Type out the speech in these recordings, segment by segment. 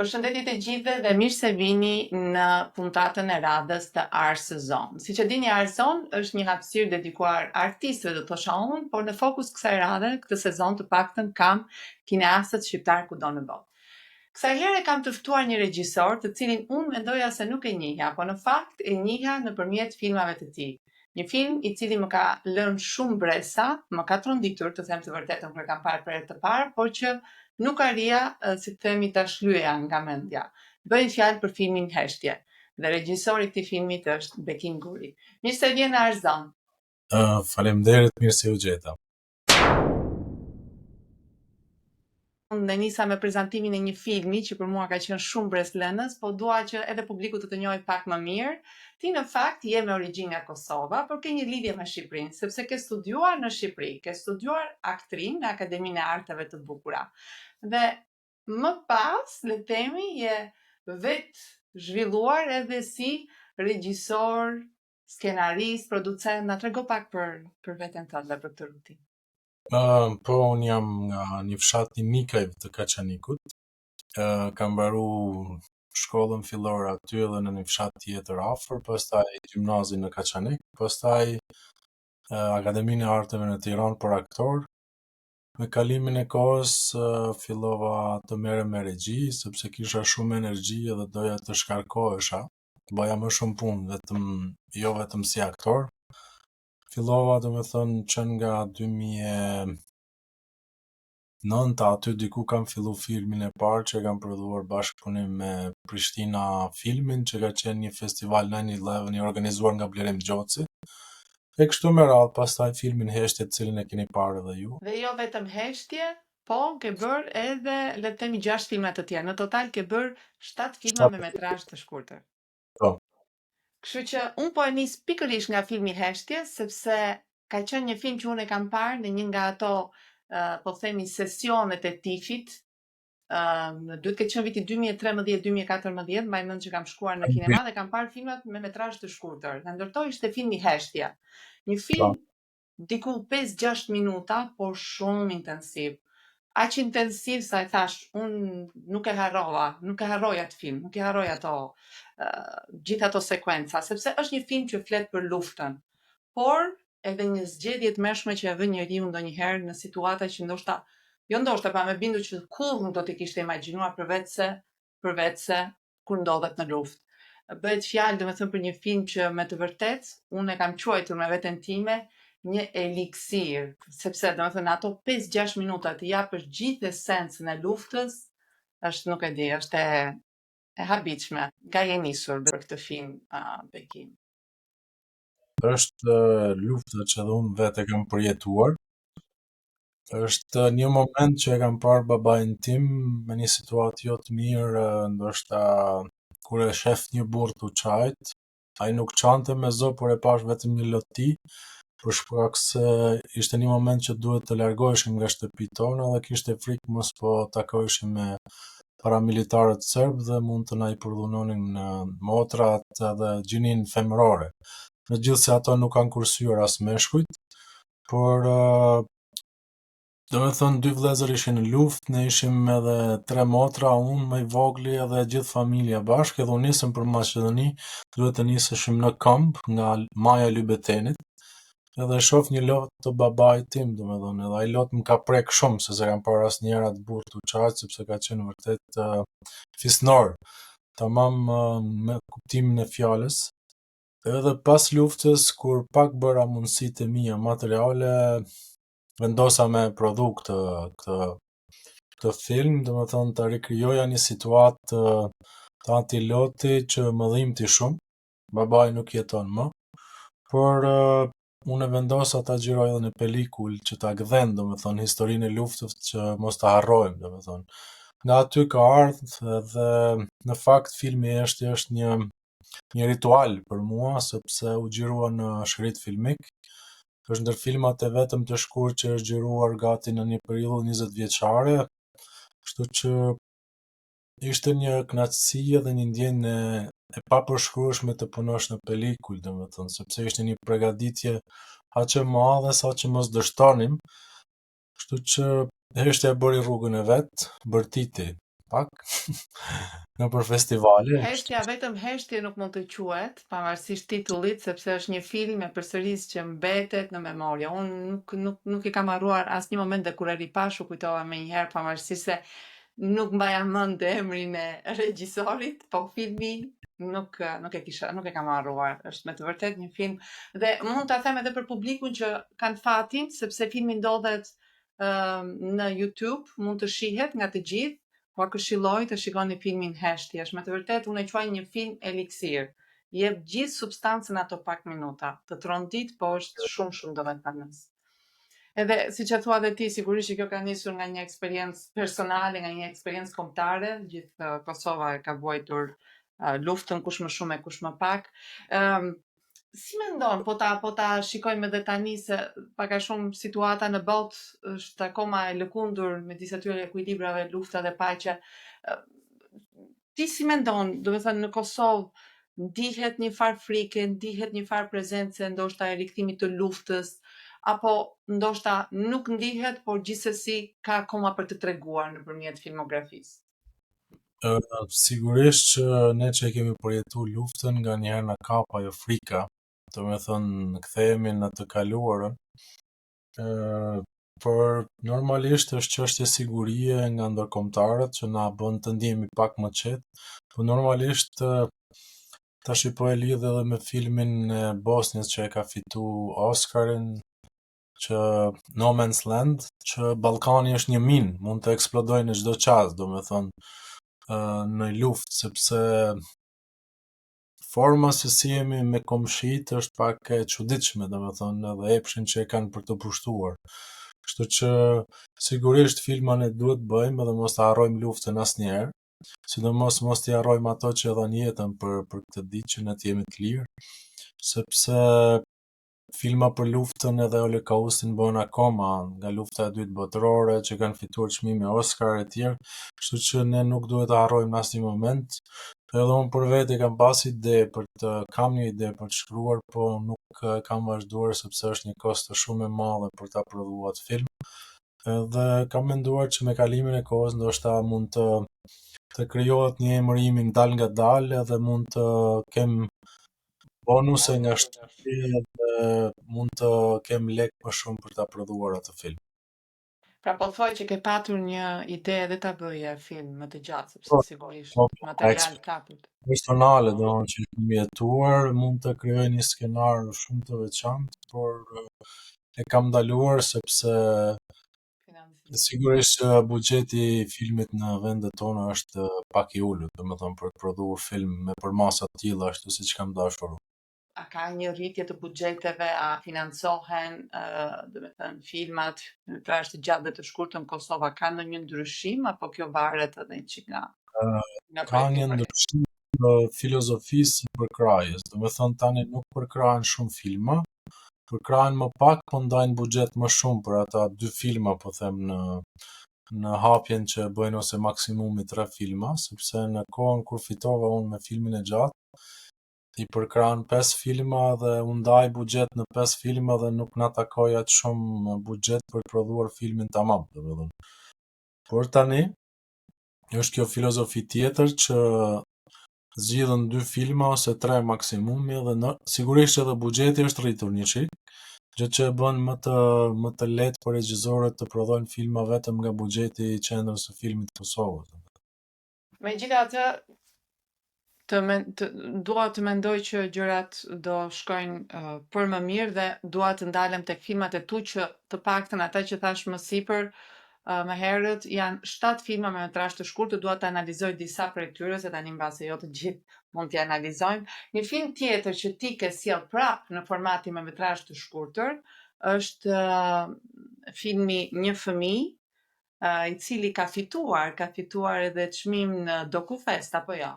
Përshëndetje të gjithëve dhe mirë se vini në puntatën e radhës të Art Zone. Siç e dini, Art Zone është një hapësirë dedikuar artistëve, do thosha unë, por në fokus kësaj radhe, këtë sezon të paktën kam kineastët shqiptar kudo në botë. Kësaj here kam të ftuar një regjisor të cilin unë mendoja se nuk e njihja, po në fakt e njihja nëpërmjet filmave të tij. Një film i cili më ka lënë shumë bresa, më ka tronditur, të them të vërtetën, kur e kam parë për herë të parë, por që nuk arria, si të themi, ta shlyeja nga mendja. Bëj fjalë për filmin Heshtje. Dhe regjisori i këtij filmi është Bekim Guri. Mirë se vjen në Art Zone. Faleminderit, mirë se u gjeta. Unë nisa me prezantimin e një filmi që për mua ka qenë shumë breslënës, po dua që edhe publiku të njohë pak më mirë. Ti në fakt je me origjinë nga Kosova, por ke një lidhje me Shqipërinë, sepse ke studiuar në Shqipëri, ke studiuar aktrinë në Akademinë e Arteve të Bukura. Dhe më pas, le të themi, je vetë zhvilluar edhe si regjisor, skenarist, producent. Na trego pak për veten tënde dhe për këtë rutinë. Po, unë jam nga një fshat i Mikajve të Kaçanikut. Kam mbaru shkollën fillore aty edhe në një fshat tjetër afër, pastaj gjimnazin në Kaçanik, pastaj Akademinë e Arteve në Tiranë për aktor. Me kalimin e kohës fillova të merrem me regji, sepse kisha shumë energji edhe doja të shkarkohesha. Bëja më shumë punë, jo vetëm si aktor. Fillova, domethënë, që nga 2009 aty diku kam fillu filmin e parë që kam prodhuar bashkëpunim me Prishtina Filmin, që ka qenë një festival 9/11 i organizuar nga Blerim Gjoci. E kështu me radhë, pastaj filmin Heshtje, të cilin e keni parë edhe ju. Dhe jo vetëm Heshtje, po ke bërë edhe, le të themi, 6 filma të tjerë. Në total ke bërë 7 filma me metrazh të shkurtër. Po. Kështu që unë po e nis pikërisht nga filmi Heshtje, sepse ka qenë një film që unë e kam parë në një nga ato, po themi, sesionet e tifit. Duhet ke qenë viti 2013-2014, mbaj mend që kam shkuar në kinema dhe kam parë filmat me metrazh të shkurtër. Dhe ndërtoj ishte filmi Heshtja. Një film diku 5-6 minuta, por shumë intensiv. Aq intensiv sa e thash, unë nuk e harroj atë film, nuk e harroj gjithë ato sekuenca, sepse është një film që flet për luftën, por edhe një zgjedhje të mëshme që e vën njeriu ndonjëherë në situata që ndoshta pa me bindur që kurrë nuk do t'i kishte imagjinuar përveç se kur ndodhet në luftë. Bëhet fjalë domethënë për një film që me të vërtetë unë e kam quajtur me veten time një eliksir, sepse domethënë ato 5-6 minuta të japësh gjithë esencën e luftës, është, nuk e di, është e habitshme. Nga je nisur për këtë film, Bekim? Është lufta që edhe unë vetë e kam përjetuar. Është një moment që e kam parë babain tim me një situatë jo të mirë, ndoshta kur e shef një burr tu çajt, ai nuk çante me zë, por e pash vetëm një loti, për shkak se ishte një moment që duhet të largoheshim nga shtëpitë tona dhe kishte frikë mos po takoheshim me paramilitarët serb dhe mund të na i përdhunonin motrat edhe gjinin femërore. Megjithse ato nuk kanë kursyer as meshkujt, por domethënë dy vëllezër ishin në luftë, ne ishim edhe 3 motra, unë më i vogli edhe gjithë familja bashkë, edhe u nisëm për Maqedoni, duhet të niseshim në këmbë nga maja e Lybetenit. Edhe shoh një lot të babait tim, domethënë, edhe ai lot më ka prek shumë, se kam parë asnjëherë atë burr tu çajt, sepse ka qenë vërtet fisnor, tamam me kuptimin e fjalës. Edhe pas luftës, kur pak bëra mundësitë e mia materiale, vendosa me prodhu këtë film, domethënë ta rikrijoja një situatë të ati loti që më dhimbti shumë. Babai nuk jeton më, por unë e vendosa ta xhiroj edhe në pelikull që ta gdhen, domethënë, historinë e luftës që mos ta harrojmë, domethënë. Nga aty ka ardhur dhe në fakt filmi është një ritual për mua, sepse u xhirua në shërit filmik. Është ndër filmat e vetëm të shkurt që është xhiruar gati në një periudhë 20 vjeçare, kështu që ishte një kënaqësi dhe një ndjenjë e papërshkrueshme të punosh në pelikull, domethënë, sepse ishte një përgatitje aq e madhe sa që mos dështonim, kështu që Heshtja bëri rrugën e vet, bërtiti. pak në për festivale. Heshtja, vetëm heshtje nuk mund të quhet, pavarësisht titullit, sepse është një film e përsërisë që mbetet në memorie. Unë nuk i kam harruar asnjë moment dhe kur e ripash u kujtova menjëherë, pavarësisht se nuk mbaja mend emrin e regjisorit, po filmi nuk e kam harruar. Është me të vërtetë një film dhe mund ta them edhe për publikun që kanë fatin, sepse filmi ndodhet në YouTube, mund të shihet nga të gjithë. Po këshilloj të shikoni filmin Heshtje. Është me të vërtetë unë e quaj një film eliksir. Jep gjithë substancën ato pak minuta. Të trondit, po është shumë domethënës. Edhe siç e thua edhe ti, sigurisht që kjo ka nisur nga një eksperiencë personale, nga një eksperiencë kombëtare, gjithë Kosova e ka vuajtur luftën, kush më shumë e kush më pak. Si mendon, po ta shikojmë edhe tani se pak a shumë situata në botë është akoma e lëkundur midis atyre ekuilibrave, lufta dhe paqja. Ti si mendon, do të thënë në Kosovë ndihet një farë frike, ndihet një farë prezence, ndoshta e rikthimit të luftës, apo ndoshta nuk ndihet, por gjithsesi ka akoma për të treguar nëpërmjet filmografisë? Sigurisht që ne që kemi përjetu luftën nga njëherë në kap ajo frika, do me thënë kthehemi në të kaluarën, por normalisht është çështje sigurie nga ndërkombëtarët që na bën të ndihemi pak më qetë, por normalisht tash po e lidh edhe me filmin e Bosnjës që e ka fitu Oscarin, që No Man's Land, që Ballkani është një minë, mund të eksplodojë në çdo çast, do me thënë në luftë, sepse forma se si jemi me komshit është pak e çuditshme, domethënë edhe epshin që e kanë për të pushtuar. Kështu që sigurisht filma ne duhet bëjmë edhe mos ta harrojmë luftën asnjëherë, sidomos mos t'i harrojmë ato që dhën jetën për këtë ditë që ne të jemi të lirë, sepse filma për luftën edhe Holokaustin bëhen akoma nga lufta e dytë botërore që kanë fituar çmime Oscar e tjerë, kështu që ne nuk duhet të harrojmë në asnjë moment. Edhe unë për vete kam pas kam një ide për të shkruar, po nuk kam vazhduar sepse është një kosto shumë e madhe për ta prodhuar atë film. Edhe kam menduar që me kalimin e kohës ndoshta mund të krijohet një emërim dal nga dal edhe mund të kem bonuse nga shteti edhe mund të kem lek më shumë për ta prodhuar atë film. Pra po thoj që ke patur një ide edhe ta bëje film më të gjatë, sepse sigurisht material kaput. Personale, do që kemi jetuar, mund të krijoj një skenar shumë të veçantë, por e kam ndaluar sepse sigurisht buxheti i filmit në vendet tona është pak i ulët, domethënë për të prodhuar film me përmasa të tilla ashtu siç kam dashur. A ka një rritje të buxheteve, a financohen, domethënë filmat në metrazh të gjatë dhe të shkurtër në Kosova ka ndonjë ndryshim apo kjo varet edhe çik nga Ka një ndryshim në filozofisë së përkrajjes, domethënë tani nuk përkrahen shumë filma, përkrahen më pak, po ndajnë buxhet më shumë për ata 2 filma, po them në hapjen që bëjnë ose maksimumi 3 filma, sepse në kohën kur fitova unë me filmin e gjatë, i përkrahen 5 filma dhe u ndaj buxhet në 5 filma dhe nuk na takoi aq shumë buxhet për të prodhuar filmin tamam, domethënë. Por tani është kjo filozofi tjetër që zgjidhen 2 filma ose 3 maksimumi dhe sigurisht edhe buxheti është rritur një çik, gjë që e bën më të lehtë për regjisorët të prodhojnë filma vetëm nga buxheti i qendrës së filmit të Kosovës. Megjithatë, dua të mendoj që gjërat do shkojnë për më mirë dhe dua të ndalem tek filmat e tu që të paktën ata që thash më sipër më herët janë 7 filma me metrazh të shkurtër, dua të analizoj disa prej tyre se tani mbase jo të gjithë mund t'i analizojmë. Një film tjetër që ti ke sjell prap në formatin me metrazh të shkurtër është filmi Një fëmijë, i cili ka fituar edhe çmim në Dokufest apo jo?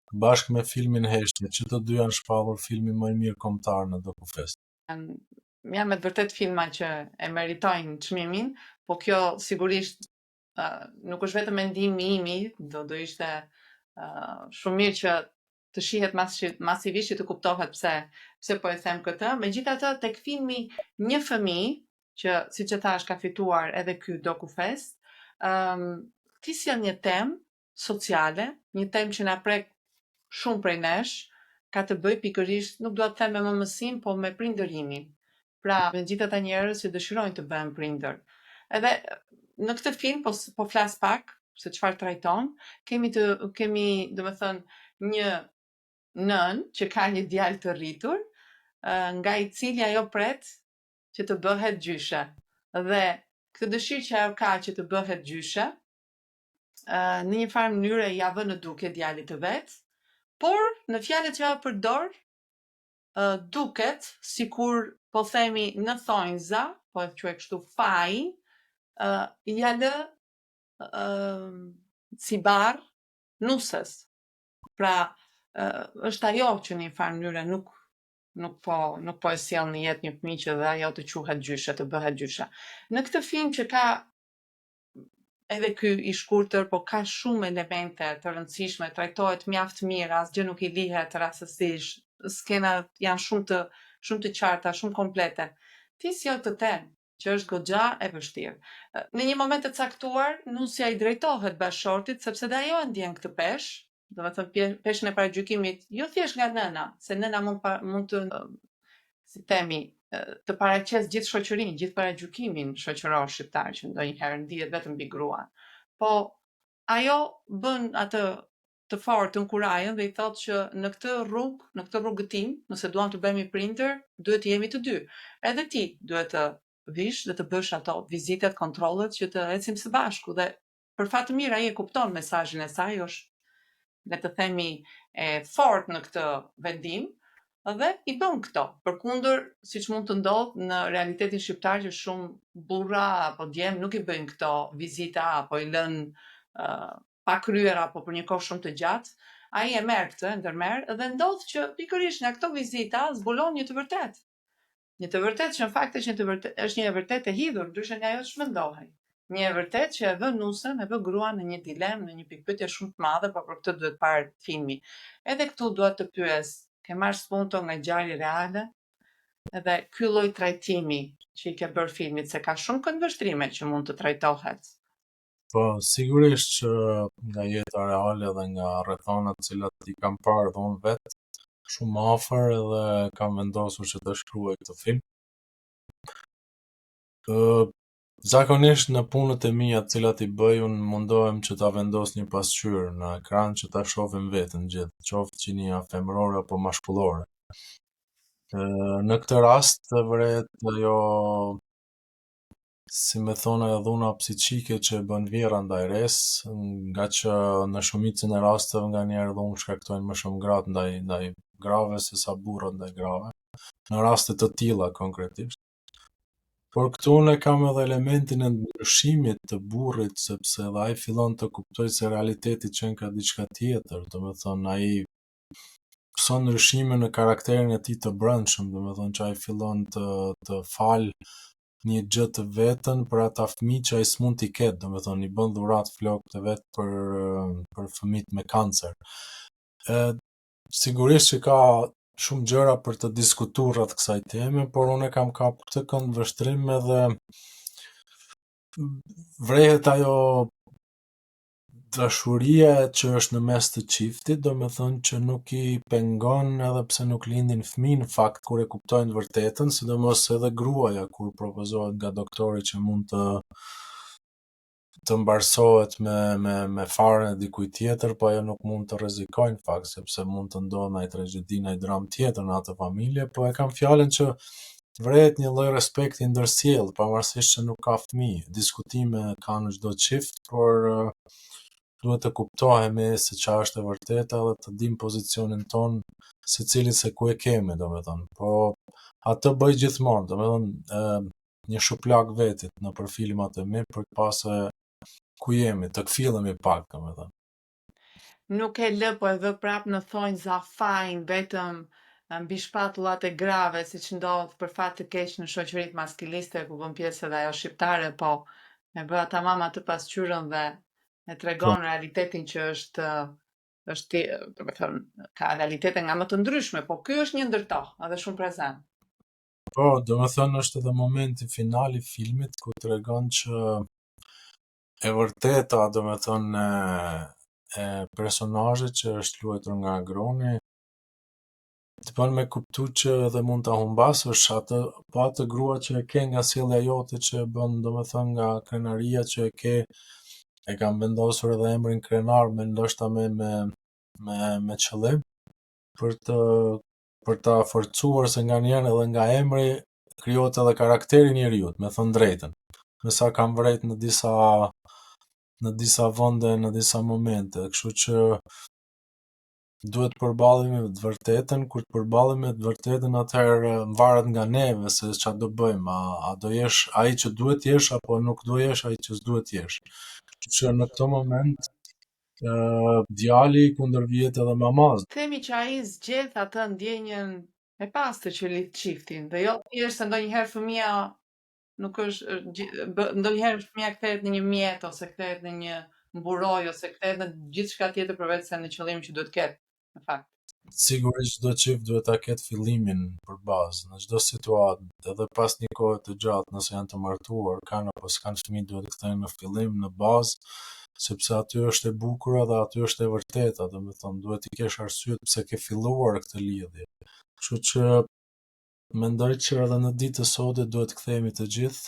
Bashkë me filmin Heshtje, që të dy janë shpallur filmi më i mirë kombëtar në Dokufest. Janë me të vërtet filma që e meritojnë çmimin, po kjo sigurisht nuk është vetëm mendimi im, do ishte shumë mirë që të shihet masivisht që të kuptohet pse po e them këtë. Megjithatë, tek filmi Një fëmijë, që siç e thash ka fituar edhe ky Dokufest, ti sjell një temë sociale, një temë që na prek shumë prej nesh, ka të bëj pikërisht, nuk dua të them me mëmësim, po me prindërimin. Pra, me gjithë ata njerëz që dëshirojnë të bëhen prindër. Edhe në këtë film po flas pak se çfarë trajton, kemi domethënë një nën që ka një djalë të rritur, nga i cili ajo pret që të bëhet gjyshe. Dhe këtë dëshirë që ajo ka që të bëhet gjyshe, në një farë mënyrë ja vë në duke djalit të vet, por në fjalët që ajo përdor, duket sikur po themi në thonjza, po e quaj kështu faj, ja lë si barr nusës. Pra, është ajo që në një farë mënyrë nuk po e sjell në jetë një fëmijë që dhe ajo të quhet gjyshe, të bëhet gjyshe. Në këtë film që ka edhe ky i shkurtër, po ka shumë elemente të rëndësishme, trajtohet mjaft mirë, asgjë nuk i lihet rastësisht, skenat janë shumë të qarta, shumë komplete. Ti sjell të temë që është goxha e vështirë. Në një moment të caktuar, nusja i drejtohet bashortit sepse dhe ajo e ndjen këtë peshë, domethënë peshën e paragjykimit, jo thjesht nga nëna, se nëna mund të si themi, të paraqes gjithë shoqërinë, gjithë paragjykimin shoqëror shqiptar që ndonjëherë ndihet vetëm mbi gruan. Po ajo bën atë të fortë të nkurajën dhe i thotë që në këtë rrugëtim, nëse duam të bëhemi prindër, duhet të jemi të dy. Edhe ti duhet të vish dhe të bësh ato vizitet, kontrollet që të ecim së bashku dhe për fat të mirë ai e kupton mesazhin e saj, është le të themi e fortë në këtë vendim dhe i bën këto. Përkundër, siç mund të ndodhë në realitetin shqiptar që shumë burra apo djem nuk i bëjnë këto vizita apo i lënë pa kryer apo për një kohë shumë të gjatë, ai e merr këtë, e ndërmerr dhe ndodh që pikërisht nga këto vizita zbulon një të vërtetë. Një të vërtetë që në fakt është një e vërtetë e hidhur, ndryshe nga ajo që mendohej. Një e vërtetë që e vë nusën, e vë gruan në një dilemë, në një pikpyetje shumë të madhe, por për këtë duhet parë filmi. Edhe këtu dua të pyes, ke marrë spunto nga ngjarje reale? Edhe ky lloj trajtimi që i ke bërë filmit, se ka shumë këndvështrime që mund të trajtohet. Po, sigurisht që nga jeta reale dhe nga rrethonat cilat i kam parë dhe unë vetë, shumë afër edhe kam vendosur që të shkruaj këtë film. Zakonisht në punët e mia të cilat i bëj, unë mundohem që ta vendos një pasqyrë në ekran që ta shohim veten gjithë, qoftë gjinia femërore apo mashkullore. Në këtë rast vret ajo, si me thonë, ajo dhuna psiqike që bën vjera ndaj res, nga që në shumicën e rasteve nganjëherë dhunë shkaktojnë më shumë gratë ndaj grave se sa burrat ndaj grave, në raste të tilla konkretisht. Por këtu unë kam edhe elementin e ndryshimit të burrit, sepse edhe ai fillon të kuptojë se realiteti qen ka diçka tjetër, domethënë ai mëson ndryshime në karakterin e tij të brendshëm, domethënë që ai fillon të falë një gjë të vetën për ata fëmijë që ai s'mund t'i ketë, domethënë i bën dhuratë flokët e vet për fëmijët me kancer. Sigurisht që ka shumë gjëra për të diskutuar rreth kësaj teme, por unë kam kapur këtë këndvështrim edhe vrehet ajo dashuria që është në mes të çiftit, domethënë që nuk i pengon edhe pse nuk lindin fëmijë në fakt kur e kuptojnë vërtetën, sidomos edhe gruaja kur propozohet nga doktori që mund të mbarsohet me farën e dikujt tjetër, po ajo nuk mund të rrezikojë në fakt sepse mund të ndodhë ndaj tragjedi, ndaj dram tjetër në atë familje, po e kam fjalën që vrehet një lloj respekti ndërsjellë, pavarësisht që nuk ka fëmijë. Diskutime kanë çdo çift, por duhet të kuptohemi se çfarë është e vërteta dhe të dim pozicionin ton secili se ku e kemi, domethënë. Po atë bëj gjithmonë, domethënë një shuplag vetit nëpër filmat e mi për të pasë ku jemi, të kfillemi pak, domethënë. Nuk e lë, po e vë prap në thonjza fajin vetëm mbi shpatullat e grave, siç ndodh për fat të keq në shoqëritë maskiliste ku bën pjesë edhe ajo shqiptare, po e bë ata mama të pasqyrën dhe e tregon realitetin që është domethënë ka realitete nga më të ndryshme, po ky është një ndër to, edhe shumë prezant. Po, domethënë është edhe momenti final i filmit ku tregon që e vërteta, domethënë e personazhit që është luajtur nga Agroni, të bën me kuptu që edhe mund ta humbasësh atë, po atë grua që e ke nga sjellja jote që e bën domethënë nga krenaria që e ke, e kam vendosur edhe emrin krenar me ndoshta me qëllim për ta forcuar se nganjëherë edhe nga emri krijohet edhe karakteri i njeriu, me thënë drejtën. Me sa kam vërejt në disa vende, në disa momente, kështu që duhet të përballemi me të vërtetën, kur të përballemi me të vërtetën atëherë varet nga neve se çfarë do bëjmë, a do jesh ai që duhet jesh apo nuk do jesh ai që s'duhet jesh. Kështu që në këtë moment djali kundër vihet edhe mamaz. Themi që ai zgjedh atë ndjenjën e pastër që lidh çiftin, dhe jo thjesht se ndonjëherë fëmia nuk është ndonjëherë fëmia kthehet në një mjet ose kthehet në një mburoj ose kthehet në gjithçka tjetër përveç se në qëllimin që duhet ketë, në fakt. Sigurisht çdo çift duhet ta ketë fillimin për bazë në çdo situatë, edhe pas një kohe të gjatë nëse janë të martuar, kanë apo s'kanë fëmijë, duhet të kthehen në fillim, në bazë, sepse aty është e bukur dhe aty është e vërteta, domethënë duhet të kesh arsyet pse ke filluar këtë lidhje. Kështu që mendoj që edhe në ditën e sotme duhet të kthehemi të gjithë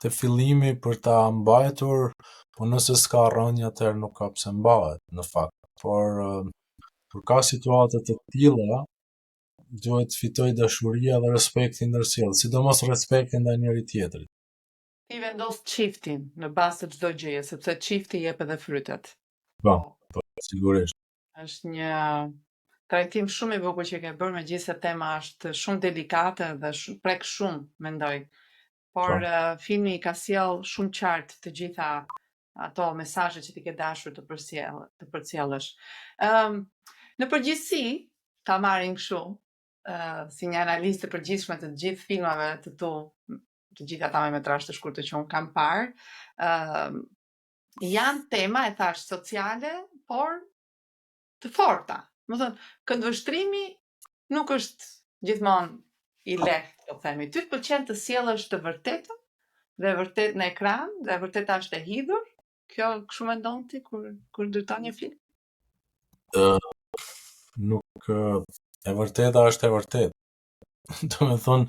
te fillimi për ta mbajtur, po nëse s'ka rënje atëherë nuk ka pse mbahet në fakt, por kur ka situata të tilla, duhet fitoj dashuria dhe respekti ndërsjellë, sidomos respekti ndaj njëri tjetrit. Ti vendos çiftin në bazë të çdo gjëje, sepse çifti jep edhe frytet. Po, sigurisht. Është një trajtim shumë i bukur që ke bërë, megjithëse tema është shumë delikate dhe prek shumë, mendoj. Por filmi ka sjell shumë qartë të gjitha ato mesazhe që ti ke dashur të përcjellësh. Në përgjithësi, ta marrim kështu, si një analistë të përgjithshme të gjithë filmave të tu, të gjitha ata me metrazh të shkurtër që unë kam parë, janë tema, e thash, sociale, por të forta. Më thënë, këndvështrimi nuk është gjithmonë i lehtë, po themi. Ty të pëlqen të sjellësh të vërtetën dhe vërtet në ekran, dhe vërteta është e hidhur? Kjo kështu mendon ti kur ndërton një film? Nuk e vërteta është e vërtetë. Domethënë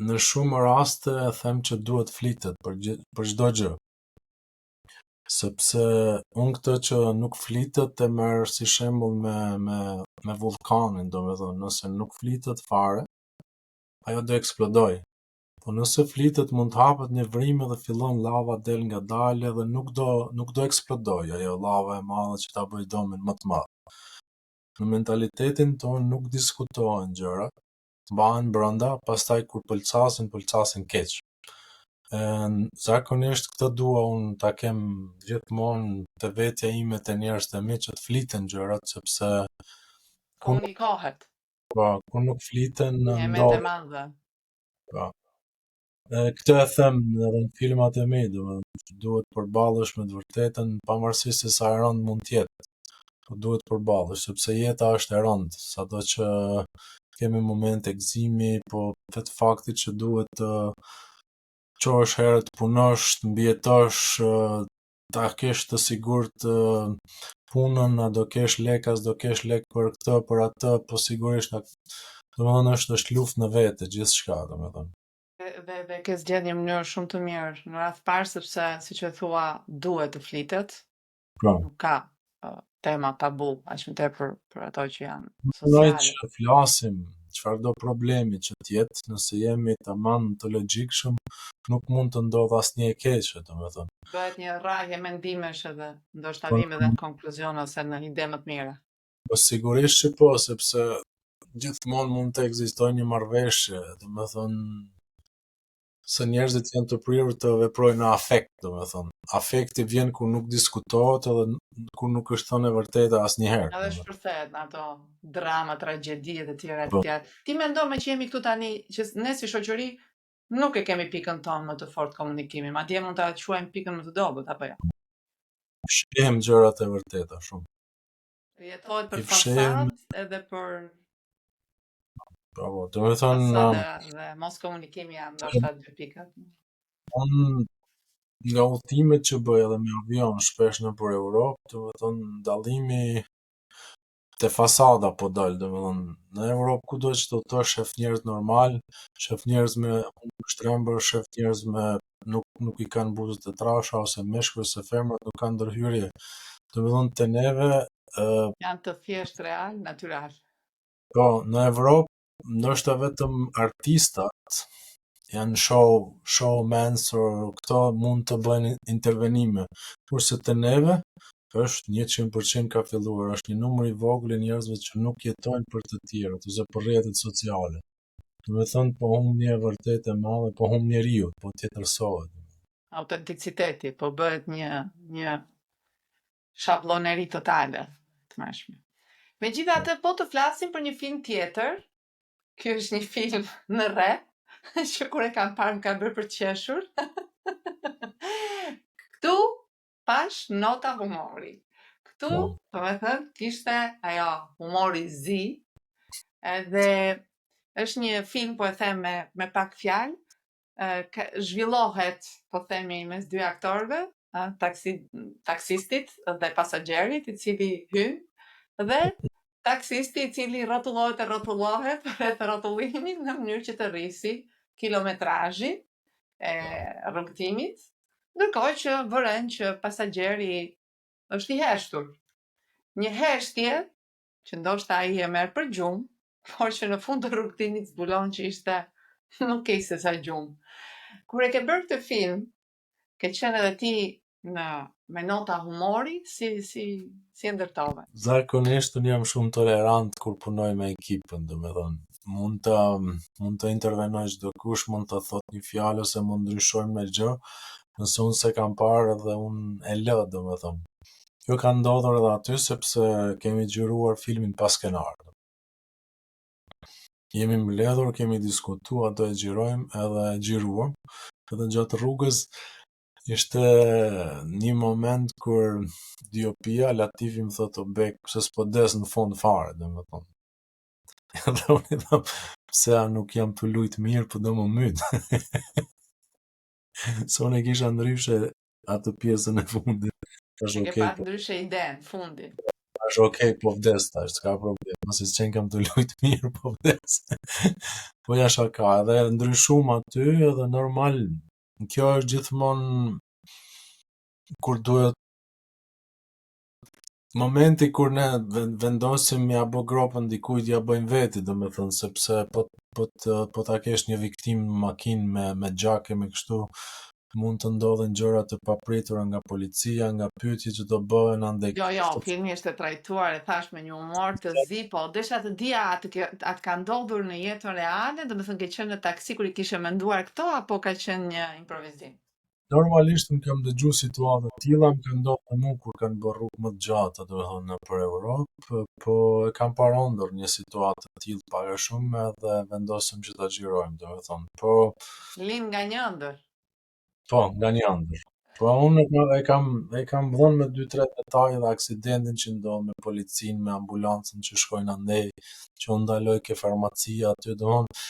në shumë raste e them që duhet flitet për çdo gjë. Sepse unë këtë që nuk flitet e merr si shembull me vullkanin, domethënë nëse nuk flitet fare, ajo do eksplodoj. Po nëse flitet mund të hapet një vrimë dhe fillon lava del ngadalë dhe nuk do eksplodoj ajo lava e madhe që ta bëj domin më të madh. Në mentalitetin tonë nuk diskutohen gjërat, mbahen brenda, pastaj kur pëlqasin keq. Zakonisht këtë dua unë ta kem gjithmonë te vetja ime, te njerëzit e mi, që të fliten gjërat, sepse komunikohet. Po, kur nuk fliten ndodh. Po. Këtë e them edhe në filmat e mi, duhet përballesh me të vërtetën, pavarësisht se sa e rënd mund të jetë. Po duhet përballesh, sepse jeta është e rëndë, sado që kemi momente gëzimi, po vetë fakti që duhet të qohesh herë të punosh, të mbijetosh, ta kesh të sigurt punën, a do kesh lek, as do kesh lek për këtë, për atë, po sigurisht domethënë është luftë në vete gjithçka, domethënë. Dhe ke zgjedhur një mënyrë shumë të mirë në radh parë, sepse siç e thua, duhet të flitet. Nuk ka tema tabu, aq më tepër për ato që janë sociale. Që flasim çfarëdo problemi që të jetë, nëse jemi tamam të logjikshëm, nuk mund të ndodh asnjë e keqe, domethënë. Bëhet një rrahje mendimesh edhe ndoshta vim edhe në konkluzion ose në ide më të mira. Po sigurisht që po, sepse gjithmonë mund të ekzistojë një marrëveshje, domethënë se njerëzit janë të prirur të veprojnë në afekt, domethënë. Afekti vjen kur nuk diskutohet edhe kur nuk është thënë e vërteta asnjëherë. Edhe shpërthet në ato drama, tragjedi e të tjera të tjera. Ti mendon me që jemi këtu tani që ne si shoqëri nuk e kemi pikën tonë më të fortë komunikimi, madje mund ta quajmë pikën më të dobët apo jo? Shihem gjërat e vërteta shumë. Jetohet për fasadë edhe për Po, domethënë dhe mos komunikimi janë ndoshta dy pikat. nga udhëtimet që bëj edhe me avion shpesh nëpër Europë, domethënë dallimi te fasada po dal, domethënë në Europë kudo që do të shef njerëz normal, shef njerëz me hudhë shtrembër, shef njerëz me nuk i kanë buzët e trasha ose meshkuj ose femrat nuk kanë ndërhyrje. Domethënë te neve Janë të thjesht real, natyral. po në Evropë ndoshta vetëm artistat janë showmans or këto mund të bëjnë intervenime, kurse te neve është 100% ka filluar, është një numër i vogël i njerëzve që nuk jetojnë për të tjerët ose për rrjetet sociale. Do të thënë po humbi e vërtet e madhe, po humb njeriu, po tjetërsohet. Autenticiteti, po bëhet një shabloneri totale të mëshme. Megjithatë, po të flasim për një film tjetër. Ky është një film në re, që kur e kam parë më ka bërë për të qeshur. Këtu pash nota humori. Këtu, do të thënë, kishte ajo humori zi, edhe është një film, po e them me pak fjalë, zhvillohet, po themi, mes dy aktorëve, taksistit dhe pasagerit, i cili hyn, dhe taksisti i cili rrotullohet rreth rrotullimit në mënyrë që të rrisi kilometrazhin e rrugtimit, ndërkohë që vëren që pasagjeri është i heshtur. Një heshtje që ndoshta ai e merr për gjumë, por që në fund të rrugtimit zbulon që ishte nuk ke se sa gjumë. Kur e ke bërë këtë film, ke qenë edhe ti me nota humori, si e ndërtove? Zakonisht unë jam shumë tolerant kur punoj me ekipën, domethënë. Mund të intervenoj çdo kush, mund të thotë një fjalë ose mund ndryshojmë me gjë, nëse unë se kam parë dhe unë e lë, domethënë. Kjo ka ndodhur edhe aty sepse kemi xhiruar filmin pas skenarit. Jemi mbledhur, kemi diskutuar, do e xhirojmë edhe e xhiruam. Edhe gjatë rrugës ishte një moment kur diopia Latifi më thotë o bek, pse s'po des në fund fare, domethënë. Edhe unë i tham, pse a nuk jam të lujt mirë, po do më myt. Se unë e kisha ndryshe atë pjesën e fundit. Tash E ke okay, pas ndryshe idenë, fundin. tash okay, po vdes tash, s'ka problem. Mos e qenë kam të lujt mirë, po vdes. Po ja shaka, edhe ndryshum aty, edhe normal, kjo është gjithmonë kur duhet momenti kur ne vendosim ja bë gropën dikujt ja bëjmë veti, domethënë, sepse po ta kesh një viktim në makinë me xhake me kështu, mund të ndodhen gjëra të papritura nga policia, nga pyetjet që do bëhen andaj. Jo, filmi është trajtuar, e thash, me një humor të zi, po desha të dija atë ka ndodhur në jetën reale, domethënë ke qenë në taksi kur i kishe menduar këto, apo ka qenë një improvizim? Normalisht më kam dëgju situata të tilla, më kanë ndodhur mua kur kanë bërë rrugë më të gjata, domethënë nëpër Europë, po e kam parandur një situatë të tillë para shumë edhe vendosëm që ta xhirojmë, domethënë. Po Lind nga një ëndër. po, nga një ëndër. Po unë e kam dhënë me 2-3 detaje dhe aksidentin që ndodh me policinë, me ambulancën që shkojnë andej, që u ndaloj ke farmacia aty, domethënë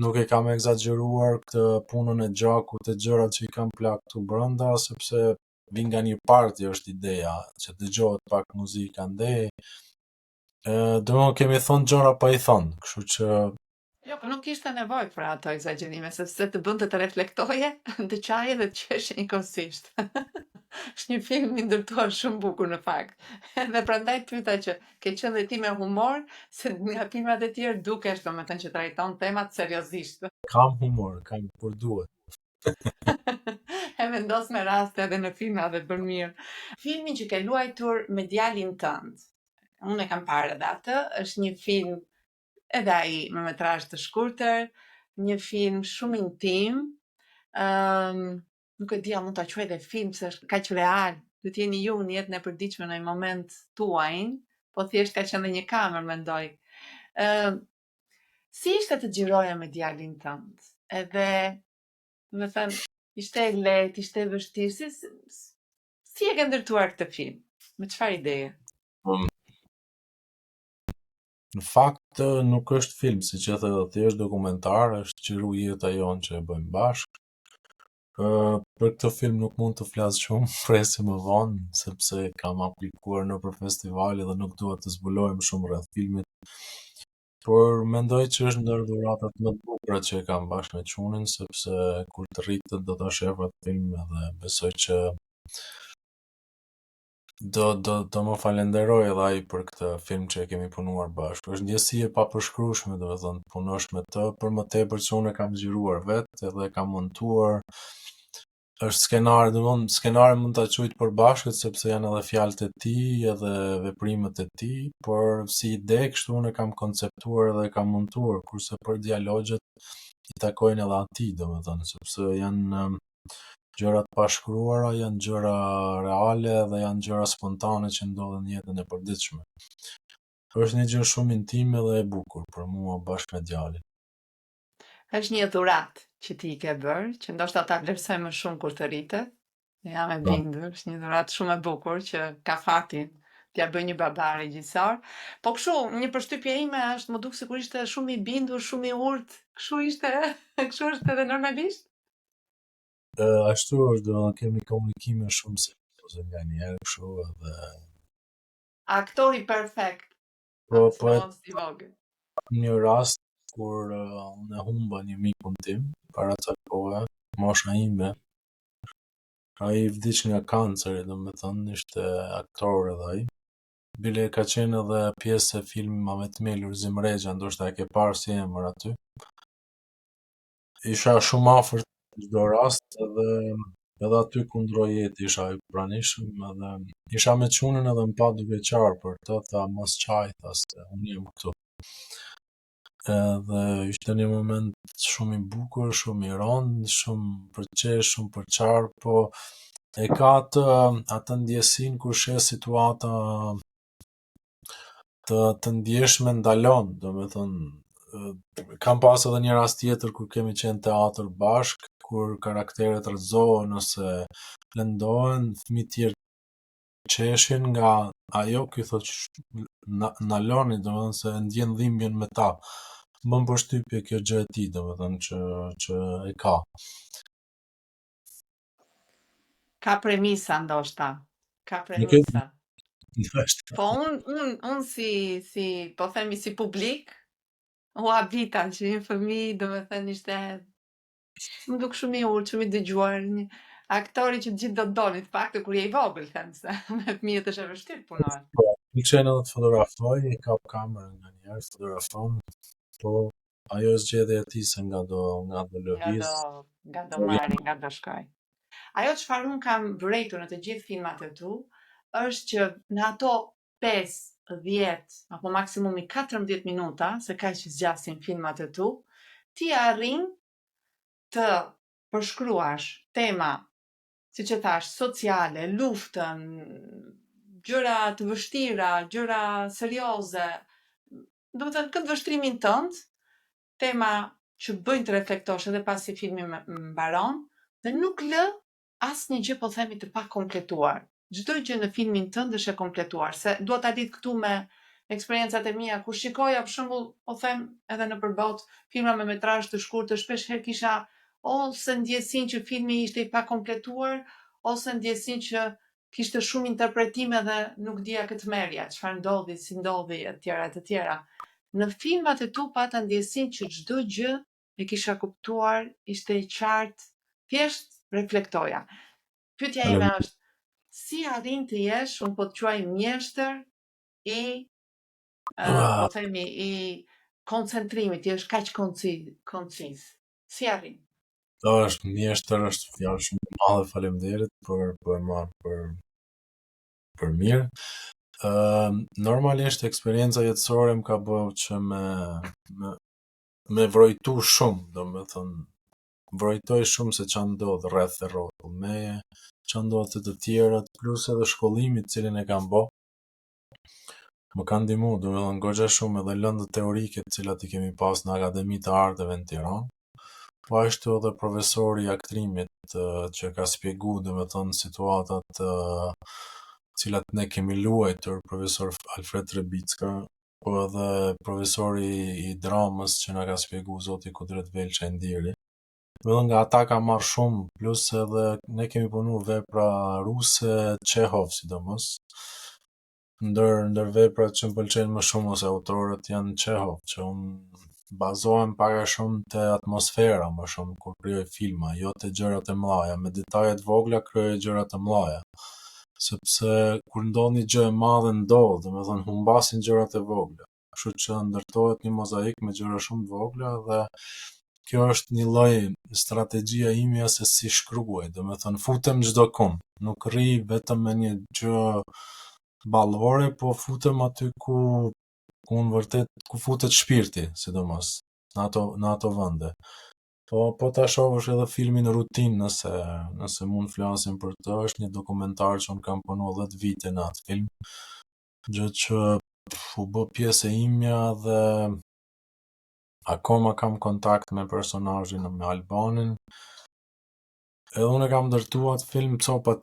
nuk e kam egzageruar këtë punën e gjakut e gjërat që i kam plak këtu brenda, sepse vin nga një parti është ideja, që dëgjohet pak muzikë andej. Domethënë kemi thonë gjëra pa i thonë, kështu që Jo, po nuk kishte nevojë për ato egzagjerime, sepse të bënte të reflektoje, të qaje dhe të qeshe njëkohësisht. Është një film i ndërtuar shumë bukur në fakt. Dhe prandaj pyeta që ke qenë dhe ti me humor, se nga filmat e tjerë dukesh, domethënë që trajton temat seriozisht. kam humor, kam kur duhet. E vendos me raste edhe në filma dhe bën mirë. Filmi që ke luajtur me djalin tënd, unë e kam parë edhe atë, është një film edhe ai me metrazh të shkurtër, një film shumë intim, nuk e di a mund ta quaj dhe film se është kaq real, do të jeni ju në jetën e përditshme në një moment tuajin, po thjesht ka qenë një kamër mendoj. Si ishte të xhiroja me djalin tënd? Edhe, do të thënë, ishte e lehtë, ishte e vështirë, si e ke ndërtuar këtë film? Me çfarë ideje? Në fakt nuk është film, siç e thënë, thjesht dokumentar, është qiru jeta jonë që e bëjmë bashkë. Për këtë film nuk mund të flas shumë, presim më vonë, sepse kam aplikuar nëpër festivale dhe nuk dua të zbulojmë shumë rreth filmit. Por mendoj që është ndër dhuratat më të bukura që e kam bashkë me Çunin, sepse kur të rritet do ta sheh atë film edhe besoj që do më falenderoj edhe ai për këtë film që e kemi punuar bashkë. Është ndjesi e papërshkrueshme, domethënë të punosh me të, për më tepër që unë e kam xhiruar vetë edhe e kam montuar. Është skenar, domthonë skenari mund ta quajt përbashkët sepse janë edhe fjalët e tij edhe veprimet e tij, por si ide kështu unë e kam konceptuar edhe e kam montuar, kurse për dialogjet i takojnë edhe atij, domethënë, sepse janë gjëra të pashkruara, janë gjëra reale dhe janë gjëra spontane që ndodhen në jetën e përditshme. Është një gjë shumë intime dhe e bukur për mua bashkë me djalin. Është një dhuratë që ti i ke bërë, që ndoshta ta vlerësoj më shumë kur të rritet. Jam e Po, bindur, është një dhuratë shumë e bukur që ka fatin t'ja bëj një baba regjisor. Po kështu, një përshtypje ime është më duk sikur ishte shumë i bindur, shumë i urtë. Kështu ishte, kështu është edhe normalisht. ashtu është, domethënë kemi komunikime shumë serioze nganjëherë kështu edhe Aktori perfekt, po as po e mos i vogël. një rast kur unë e humba një mikun tim para ca kohe, mosha ime, ai vdiq nga kanceri, domethënë ishte aktor edhe ai. Bile ka qenë edhe pjesë e filmit Mamet Melur Zimrexha, ndoshta e ke parë si emër aty. Isha shumë afër çdo rast edhe aty kundroj jetë isha i pranishëm edhe isha me Çunin edhe më pa duke qarë për të, tha mos qaj, tha se unë jem këtu. Edhe ishte një moment shumë i bukur, shumë i rënd, shumë për qesh, shumë për qarë, po e ka atë ndjesin kur sheh situata të ndjeshme ndalon, domethënë kam pas edhe një rast tjetër kur kemi qenë teatr bashk, kur karakteret rrëzohen ose plëndohen, fëmijët tjerë qeshin nga ajo, ky thotë na loni, domethënë se ndjen dhimbjen me ta. Bën përshtypje kjo gjë e tij, domethënë që e ka. Ka premisa ndoshta. Ka Nuk e premisa. di, Po un si po themi si publik, u habita që një fëmijë domethënë ishte më duk shumë i urtë, shumë i dëgjuar, një aktori që të gjithë do të donin, fakti kur je i vogël them se me fëmijët është e vështirë punohet. po, pëlqen edhe të fotografoj, i kap kamerën nganjëherë, fotografon, po ajo është zgjedhja e tij se nga do Nga lëviz. do nga do marri, nga do shkoj. Ajo çfarë un kam vërejtur në të gjithë filmat e tu, është që në ato 5, 10 apo maksimumi 14 minuta, se kaq zgjasin filmat e tu, ti arrin të përshkruash tema, siç e thash, sociale, luftën, gjëra të vështira, gjëra serioze. Domethënë këtë vështrimin tënd, tema që bëjnë të reflektosh edhe pasi filmi mbaron, dhe nuk lë asnjë gjë po themi të pakompletuar. Çdo gjë në filmin tënd është e kompletuar, se dua ta lidh këtu me eksperiencat e mia kur shikoja për shembull, po them edhe nëpër botë, filma me metrazh të shkurtër, shpesh herë kisha ose ndjesinë që filmi ishte i pakompletuar, ose ndjesinë që kishte shumë interpretime dhe nuk dija këtë merja, çfarë ndodhi, si ndodhi, etj. Në filmat e tu pata ndjesinë që çdo gjë e kisha kuptuar, ishte e qartë, thjesht reflektoja. Pyetja ime është, si arrin të jesh, un po të quaj mjeshtër i po themi i koncentrimit, ti është kaq konciz. Si arrin? Është mjeshtër, është fjalë shumë e madhe, faleminderit për marr për mirë. Normalisht eksperienca jetësore më ka bërë që me vrojtu shumë, domethënë vrojtoj shumë se ç'a ndodh rreth e rrotull meje, ç'a ndodh te të tjerat, plus edhe shkollimi të cilin e kam bë. Më ka ndihmuar, domethënë goxha shumë edhe lëndët teorike të cilat i kemi pas në Akademinë të Arteve në Tiranë. Po ashtu edhe profesori i aktrimit që ka shpjegu domethënë situatat cilat ne kemi luajtur, profesor Alfred Trebicka, po edhe profesori i dramës që na ka shpjegu zoti Kudret Velça Indiri. Edhe nga ata ka marrë shumë, plus edhe ne kemi punu vepra ruse, Çehov sidomos. Ndër veprat që më pëlqejnë më shumë ose autorët janë Çehov, që unë bazohem pak a shumë te atmosfera më shumë kur krijoj filma, jo te gjërat e mëdha. Me detajet vogla krijoj gjëra të mëdha. Sepse kur ndodh një gjë e madhe ndodh, domethënë humbasin gjërat e vogla. Kështu që ndërtohet një mozaik me gjëra shumë të vogla dhe kjo është një lloj strategjia ime se si shkruaj, domethënë futem çdo kund, nuk rri vetëm me një gjë ballore, po futem aty ku unë vërtet ku futet shpirti, sidomos në ato vende. Po ta shohësh edhe filmin Rutinë, nëse mund flasim për të, është një dokumentar që unë kam punu 10 vite në atë film, gjë që u bë pjesë e imja dhe akoma kam kontakt me personazhin me Albanin. Edhe unë e kam ndërtu atë film copa,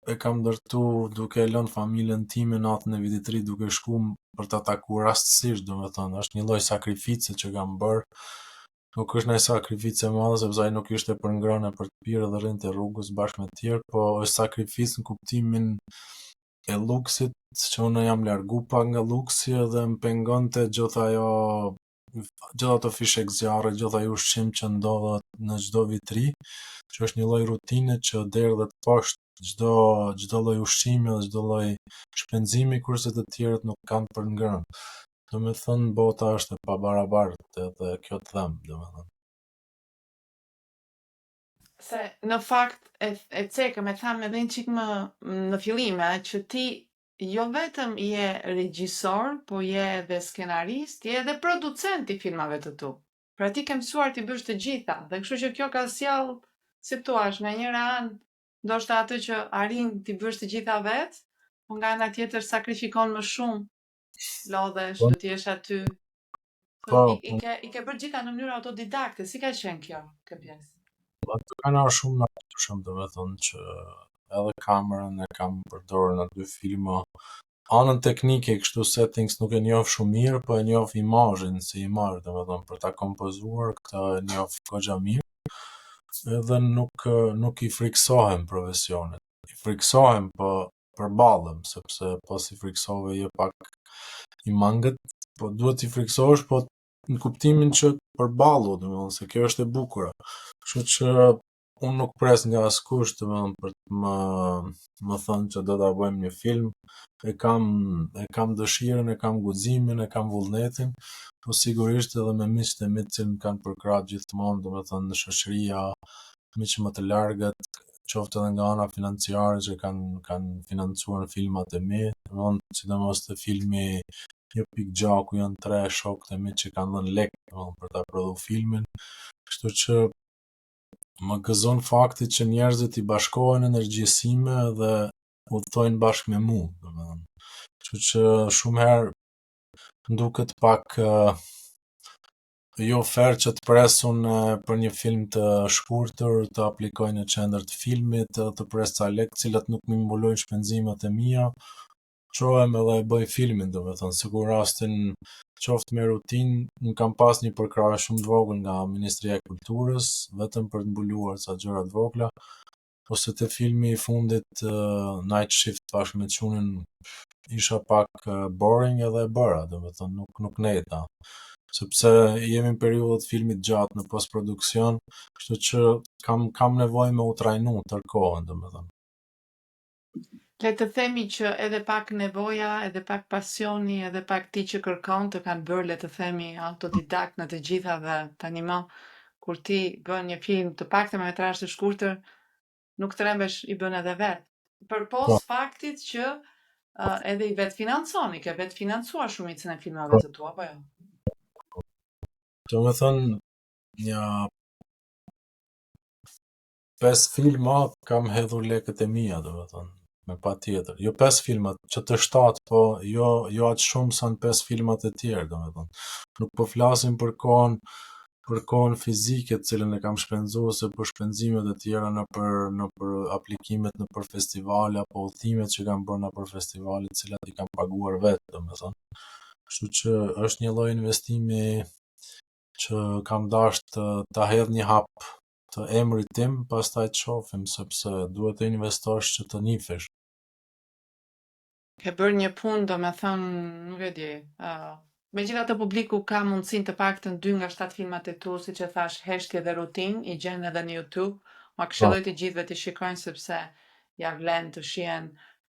e kam ndërtu duke e lënë familjen time natën e vitit të ri duke shku për ta takuar rastësisht, domethënë është një lloj sakrifice që kam bërë. Nuk është ndonjë sakrificë e madhe sepse ai nuk ishte për ngrënë për të pirë dhe rrinte rrugës bashkë me të tjerë, po është sakrificë në kuptimin e luksit, që unë jam largu pak nga luksi dhe më pengonte gjithë ato fishek zjarre, gjithë ai ushqim që ndodhet në çdo vitri, që është një lloj rutine që derdhet poshtë çdo lloj ushqimi dhe çdo lloj shpenzimi, kurse të tjerët nuk kanë për ngrënë. Domethënë bota është e pabarabartë edhe kjo të them, domethënë. Se në fakt e cekëm e tham edhe një çik më në fillim, që ti jo vetëm je regjisor, po je edhe skenarist, je edhe producent i filmave të tu. Pra ti ke mësuar ti bësh të gjitha, dhe kështu që kjo ka sjell, si thuaç, në njëra anë, ndoshta atë që arrin ti bësh të gjitha vet, po nga ana tjetër sakrifikon më shumë, lodhesh, do të jesh aty. Po, I ke bërë gjitha në mënyrë autodidakte, si ka qenë kjo pjesë? ato kanë ardhur shumë natyrshëm, domethënë që edhe kamerën e kam përdorur në 2 filma. Anën teknike, kështu settings nuk e njoh shumë mirë, po e njoh imazhin si imazh, domethënë për ta kompozuar këtë e njoh goxha mirë. Edhe nuk i friksohem profesionit. I friksohem, po përballem, sepse po si friksove je pak i mangët, po duhet i friksohesh, po në kuptimin që përballu, domethënë se kjo është e bukur. Kështu që unë nuk pres nga askush, domethënë për të më thënë që do ta bëjmë një film. E kam dëshirën, e kam guximin, e kam vullnetin, po sigurisht edhe me miqtë e mi të cilë më kanë përkrahur gjithmonë, domethënë në shoqëria, miq më të largët, qoftë edhe nga ana financiare që kanë financuar filmat e mi, domethënë sidomos te filmi Një pikë gjaku janë 3 shokët e mi që kanë dhënë lek për ta prodhuar filmin. Kështu që më gëzon fakti që njerëzit i bashkohen energjisime dhe udhtojnë bashkë me mua, domethënë. Kështu që shumë herë nduket pak jo fair që të presun për një film të shkurtër, të aplikoj në qendër të filmit, të pres ca lek, cilat nuk më mbulojnë shpenzimet e mia. Çohem edhe e bëj filmin, domethënë, sikur rastin qoftë me Rutinë, më kam pas një përkrahje shumë të vogël nga Ministria e Kulturës, vetëm për të mbuluar ca gjëra të vogla, ose te filmi i fundit Night Shift bashkë me Çunin, isha pak boring edhe e bëra, domethënë nuk nejta. Sepse jemi në periudhë të filmit gjatë në postproduksion, kështu që kam nevojë me u trajnu tërkohën, domethënë. Le të themi që edhe pak nevoja, edhe pak pasioni, edhe pak ti që kërkon të kanë bërë, le të themi, autodidakt në të gjitha dhe tani më, kur ti bën një film të paktën me metrazh të shkurtër, nuk trembesh i bën edhe vet. Përpos faktit që edhe i vet financon, i ke vet financuar shumicën e filmave të tua, apo jo? Domethënë, një 5 filma kam hedhur lekët e mia, domethënë, me patjetër. Jo 5 filma, që të 7, po jo aq shumë sa në 5 filmat e tjerë, domethënë. Nuk po flasim për kohën fizike të cilën e kam shpenzuar, ose për shpenzimet e tjera nëpër aplikimet nëpër festivale apo udhëtimet që kam bërë nëpër festivale, të cilat i kam paguar vetë, domethënë. Kështu që është një lloj investimi që kam dash ta hedh një hap të emrit tim, pastaj të shohim sepse duhet të investosh që të nifesh. Ke bërë një punë, do me thënë, nuk e di. Megjithatë publiku ka mundësinë të paktën 2 nga 7 filmat e tu, siç e thash, Heshtje dhe Rutinë, i gjen edhe në YouTube. Ma këshilloj të gjithëve të shikojnë sepse ja vlen të shihen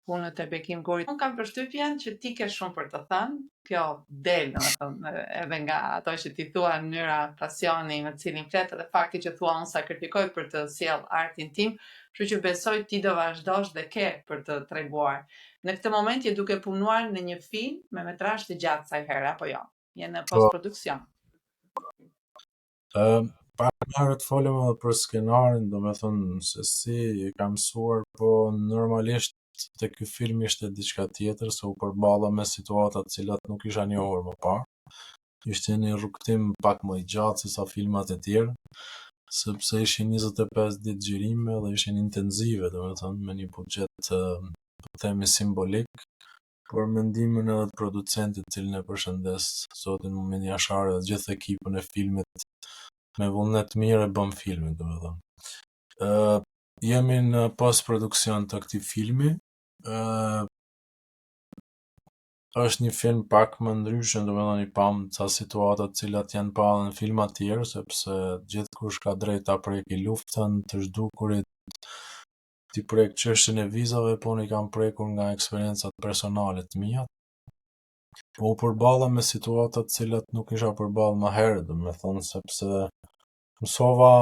punët e Bekim Gorit. Unë kam përshtypjen që ti ke shumë për të thënë. Kjo del, domethënë, edhe nga ato që ti thua në mënyra pasioni me cilin flet dhe fakti që thua unë sakrifikoj për të sjell artin tim, kështu që besoj ti do vazhdosh dhe ke për të treguar. Në këtë moment je duke punuar në një film me metrazh të gjatë sa herë apo jo? Je në postproduksion. Pak më herët folëm edhe për skenarin, domethënë se si e kam mësuar, po normalisht te ky film ishte diçka tjetër, se u përballa me situata të cilat nuk isha njohur më parë. Ishte një rrugtim pak më i gjatë se sa filmat e tjerë, sepse ishin 25 ditë xhirime dhe ishin intenzive, domethënë me një buxhet po themi simbolik, për mendimin edhe të producentit të cilin e përshëndes zotin Mumin Jashari dhe gjithë ekipën e filmit, me vullnet mirë e bëm filmin, domethënë. Jemi në post-produksion të këtij filmi. Është një film pak më ndryshe, domethënë i pam ca situata të cilat janë pa në filma të tjerë, sepse gjithkush ka drejt ta preki luftën, të zhdukurit, ti prek çështjen e vizave, po unë i kam prekur nga eksperiencat personale të mia. Po u përballa me situata të cilat nuk isha përballë më herët, domethënë sepse mësova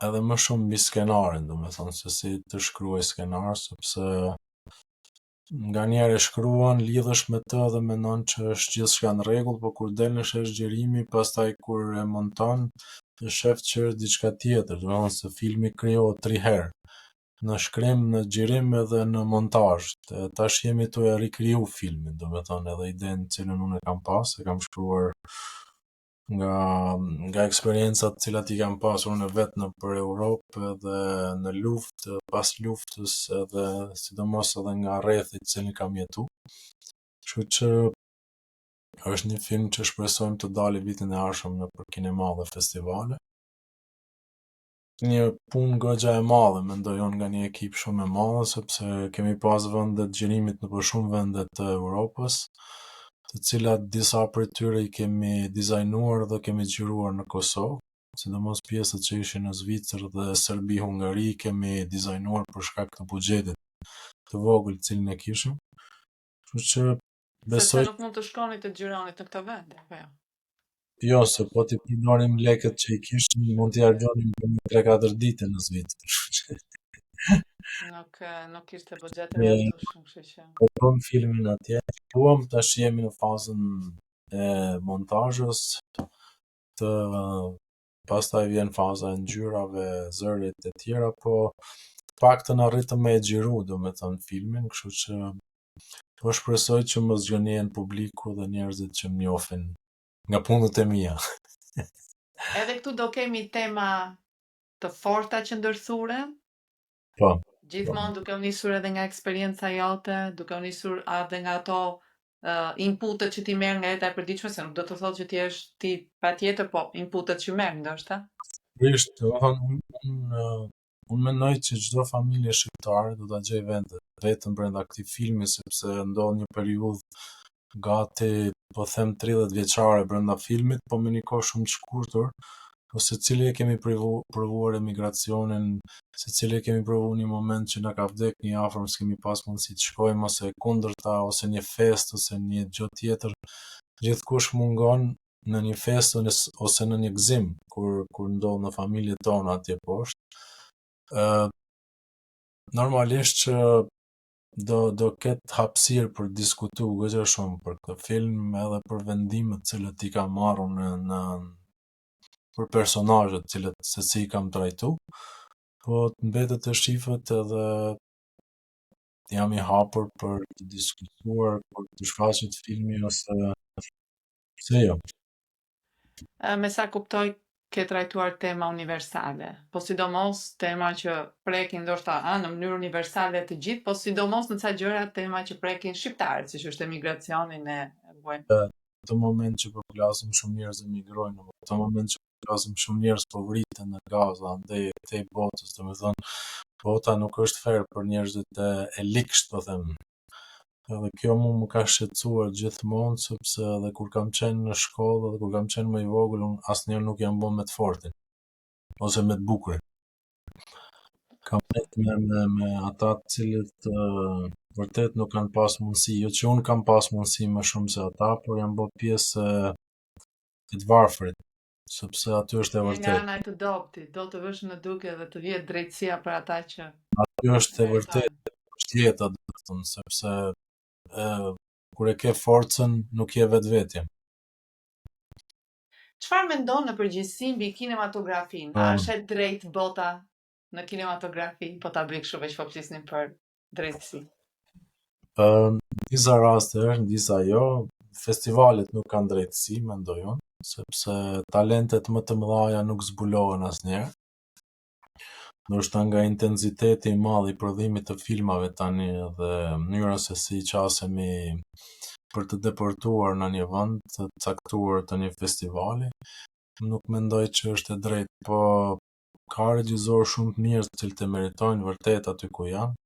edhe më shumë mbi skenarin, domethënë se si të shkruaj skenar, sepse nganjëherë shkruan, lidhesh me të dhe mendon që është gjithçka në rregull, por kur del në shesh xhirimi, pastaj kur e monton, të shef që është diçka tjetër, domethënë se filmi krijohet 3 herë. Në shkrim, në xhirim edhe në montazh. Tash jemi tu e rikriju filmin, domethënë edhe idenë të cilën unë e kam pas, e kam shkruar nga eksperiencat të cilat i kam pasur në vetë në për Europë edhe në luftë, pas luftës edhe sidomos edhe nga rrethi i cilin kam jetu. Kështu që është një film që shpresojmë të dalë vitin e ardhshëm nëpër kinema dhe festivale. Një punë goxha e madhe, mendoj unë, nga një ekip shumë e madhe, sepse kemi pas vende të xhirimit në për shumë vende të Europës, të cilat disa prej tyre i kemi dizajnuar dhe kemi xhiruar në Kosovë, sidomos pjesët që ishin në Zvicër dhe Serbi, Hungari, kemi dizajnuar për shkak të buxhetit të vogël të cilin e kishim. Kështu që besoj Se nuk mund të shkoni të xhironit në këto vende, apo jo? jo, se po t'i përdorim lekët që i kishim, mund t'i harxhonim për 3-4 ditë në Zvicër. Nuk ishte buxhet i mjaftueshëm, kështu që. Po bëm filmin atje, tash jemi në fazën e montazhës, pastaj vjen faza e ngjyrave, zërit e tjera, po paktën arritëm me e xhiru, domethënë filmin, kështu që po shpresoj që mos zgjënjen publiku dhe njerëzit që më njohin nga punët e mia. Edhe këtu do kemi tema të forta që ndërthuren. Po. Gjithmonë duke u nisur edhe nga eksperienca jote, duke u nisur edhe nga ato inputet që ti merr nga jeta e përditshme, se nuk do të thotë që ti je ti patjetër, po inputet që merr ndoshta. Sigurisht, unë mendoj që çdo familje shqiptare do ta gjej vetëm brenda këtij filmi, sepse ndodh një periudhë gati, po them 30 vjeçare brenda filmit, po me një kohë shumë të shkurtër, po secili e kemi provuar emigracionin, secili e kemi provuar një moment që na ka vdek një afërm, s'kemi pas mundësi të shkojmë, ose kundërta, ose një festë, ose një gjë tjetër. Gjithkush mungon në një festë ose në një gëzim, kur ndodh në familjet tona atje poshtë. Normalisht që do ketë hapësirë për diskutu goxha shumë për këtë film, edhe për vendimet të cilët i kam marrur në për personazhet të cilët se si i kam trajtu, po mbetet të shifët edhe jam i hapur për të diskutuar, për të shfaqur filmi ose pse jo. Me sa kuptoj, ke trajtuar tema universale, po sidomos tema që prekin ndoshta në mënyrë universale të gjithë, po sidomos në ca gjëra tema që prekin shqiptarët, siç është emigracioni në të moment që po flasim shumë njerëz emigrojnë, në të moment që po flasim shumë njerëz po vriten në Gaza, andej te botës, domethënë bota nuk është fair për njerëzit e liksht, po them. Edhe kjo më ka shqetësuar gjithmonë, sepse edhe kur kam qenë në shkollë, edhe kur kam qenë më i vogël, unë asnjëherë nuk jam bën me të fortin, ose me të bukurin. Kam qenë me ata të cilët vërtet nuk kanë pas mundësi, jo që unë kam pas mundësi më shumë se ata, por jam bërë pjesë e të varfrit, sepse aty është e Nga vërtet. ana e të dobtit, do të vësh në duke dhe të vjetë drejtësia për ata që Aty është e vërtet, është jeta, do të thonë, sepse kur e ke forcën, nuk je vetvetja. Çfarë mendon në përgjithësi mbi kinematografin? A është e drejtë bota në kinematografi? Po ta bëj kështu veç po flisnim për drejtësi. Në disa raste është, në disa jo. Festivalet nuk kanë drejtësi, mendoj unë, sepse talentet më të mëdha nuk zbulohen asnjëherë. Ndoshta nga intensiteti i madh i prodhimit të filmave tani dhe mënyra se si qasemi për të deportuar në një vend të caktuar të një festivali, nuk mendoj që është e drejtë, po ka regjizor shumë të mirë të cilët e meritojnë vërtet aty ku janë.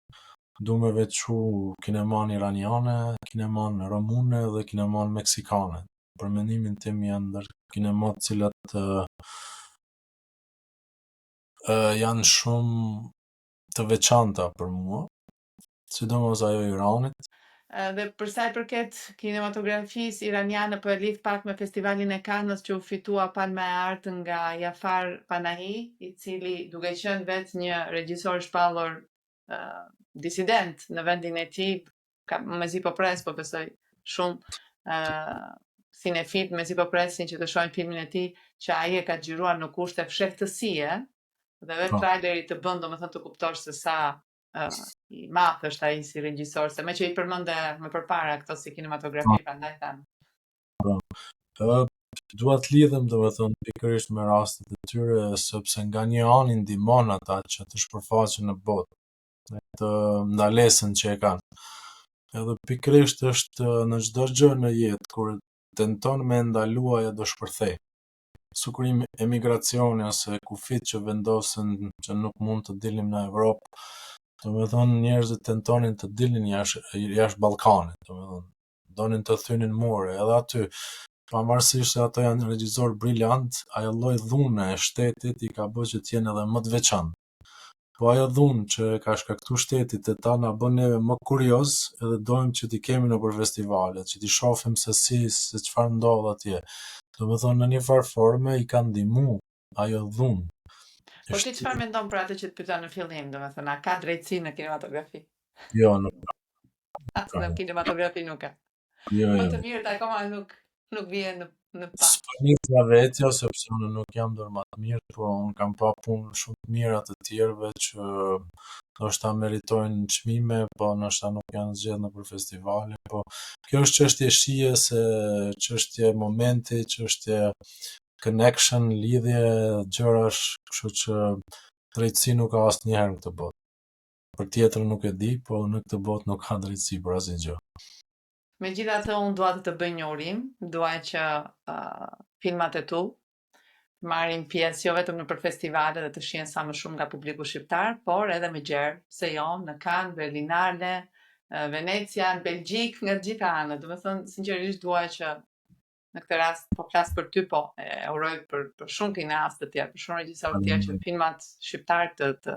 Du me veçu kineman iraniane, kineman romune dhe kineman meksikane. Për mendimin tim janë ndër kinemat cilat janë shumë të veçanta për mua, sidomos ajo e Iranit. Dhe për sa i përket kinematografisë iraniane, po e lidh pak me festivalin e Cannes që u fitua Palma e Artë nga Jafar Panahi, i cili duke qenë vetë një regjisor shpallur disident në vendin e tij, mezi po pres, po besoj shumë sinefit mezi po presin që të shohin filmin e tij, që ai e ka xhiruar në kushte fshehtësie, dhe vetë traileri të bën domethënë të kuptosh se sa i madh është ai si regjisor, se me që i përmende më përpara këto si kinematografi, prandaj them. Dua të lidhem domethënë pikërisht me rastet e tyre, sepse nga një anë i ndihmon ata që të shpërfaqen në botë, të ndalesën që e kanë. Edhe pikërisht është në çdo gjë në jetë, kur tenton me ndalu ajo do shpërthej. Sukurim emigracioni ose kufit që vendosen që nuk mund të dilnim në Evropë, domethënë njerëzit tentonin të dilnin jashtë Ballkanit, domethënë donin të thynin mure, edhe aty, pavarësisht se ato janë regjizor briljant, ajo lloj dhune e shtetit i ka bërë që të jenë edhe më të veçantë. Po ajo dhunë që ka shkaktuar shtetit e ta na bën neve më kurioz, edhe dojmë që t'i kemi nëpër festivale, që t'i shohim se çfarë ndodh atje. Domethënë në një farë forme i ka ndihmu ajo dhunë. Po ti çfarë mendon për atë që të pyeta në fillim, domethënë a ka drejtësi në kinematografi? Jo, nuk ka. Në kinematografi nuk ka. Jo. Më të mirët akoma nuk vjen në pa. S'panisja vetja, sepse unë nuk jam dorë më të mirë, po unë kam pa punë shumë të mira të tjerëve që ndoshta meritojnë çmime, po ndoshta nuk janë zgjedhur nëpër festivale, po kjo është çështje shije, çështje momenti, çështje connection, lidhje, gjërash, kështu që drejtësi nuk ka asnjëherë në këtë botë. Për tjetrën nuk e di, po në këtë botë nuk ka drejtësi për asnjë gjë. Megjithatë, unë dua të bëj një urim, dua që filmat e tu marrin pjesë jo vetëm nëpër festivale dhe të shihen sa më shumë nga publiku shqiptar, por edhe me gjerë, se jo, në Cannes, Berlinale, Venecia, në Belgjik, nga të gjitha anët. Domethënë, sinqerisht dua që në këtë rast po flas për ty, po e uroj për shumë kineastë të tjerë, për shumë regjisorë të tjerë që filmat shqiptar të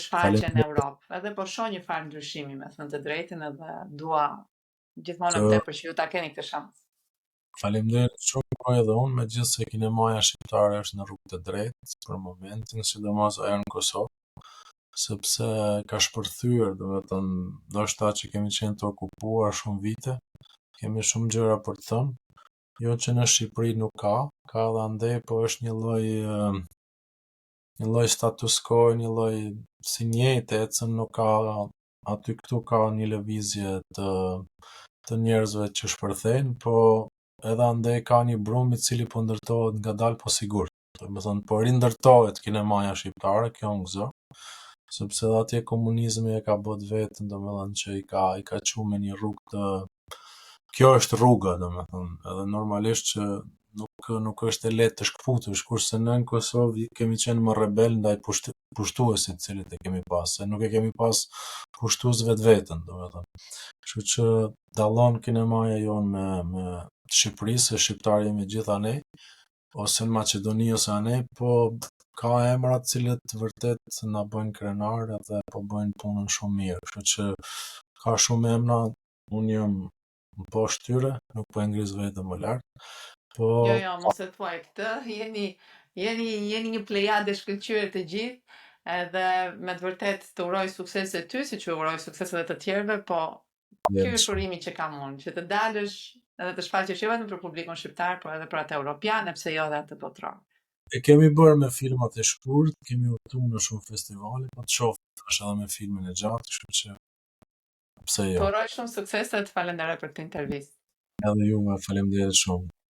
shfaqen në Europë. Edhe po shoh një farë ndryshimi, me thënë të drejtën, edhe dua gjithmonë më tepër që ju ta keni këtë shans. Faleminderit shumë po edhe unë, megjithëse kinemaja shqiptare është në rrugë të drejtë për momentin, sidomos ajo në Kosovë, sepse ka shpërthyer, domethënë, ndoshta që kemi qenë të okupuar shumë vite, kemi shumë gjëra për të thënë, jo që në Shqipëri nuk ka edhe andej, po është një lloj status quo, një lloj si njëjtë, ecën nuk ka, aty këtu ka një lëvizje të njerëzve që shpërthejnë, po edhe andej ka një brum i cili po ndërtohet ngadalë po sigurt. Domethënë po rindërtohet kinemaja shqiptare, kjo në gëzo, sepse edhe atje komunizmi e ka bët vetën, domethënë që i ka çuar me një rrugë të kjo është rruga, domethënë, edhe normalisht që nuk është e lehtë të shkputesh, kurse ne në Kosovë kemi qenë më rebel ndaj pushtuesit të cilët e kemi pas, se nuk e kemi pas pushtues vetveten, domethënë. Kështu që dallon kinemaja jonë me Shqipërisë, se shqiptarë jemi gjithë anej, ose në Maqedoni ose anej, po ka emra të cilët vërtet na bëjnë krenar edhe po bëjnë punën shumë mirë. Kështu që ka shumë emra, unë jam në poshtë tyre, nuk po e ngriz veten më lart. Po Jo, mos e thuaj këtë. Jeni një plejadë shkëlqyer të gjithë, edhe me të vërtet të uroj sukses e ty, siç u uroj sukses edhe të tjerëve, po ky është urimi që kam unë, që të dalësh edhe të shfaqesh jo vetëm për publikun shqiptar, por edhe për atë europian, pse jo edhe atë botror. e kemi bërë me filmat e shkurt, kemi udhëtuar në shumë festivale, po të shoh tash edhe me filmin e gjatë, kështu që pse Të jo. uroj shumë sukses dhe të falenderoj për këtë intervistë. Edhe ju, faleminderit shumë.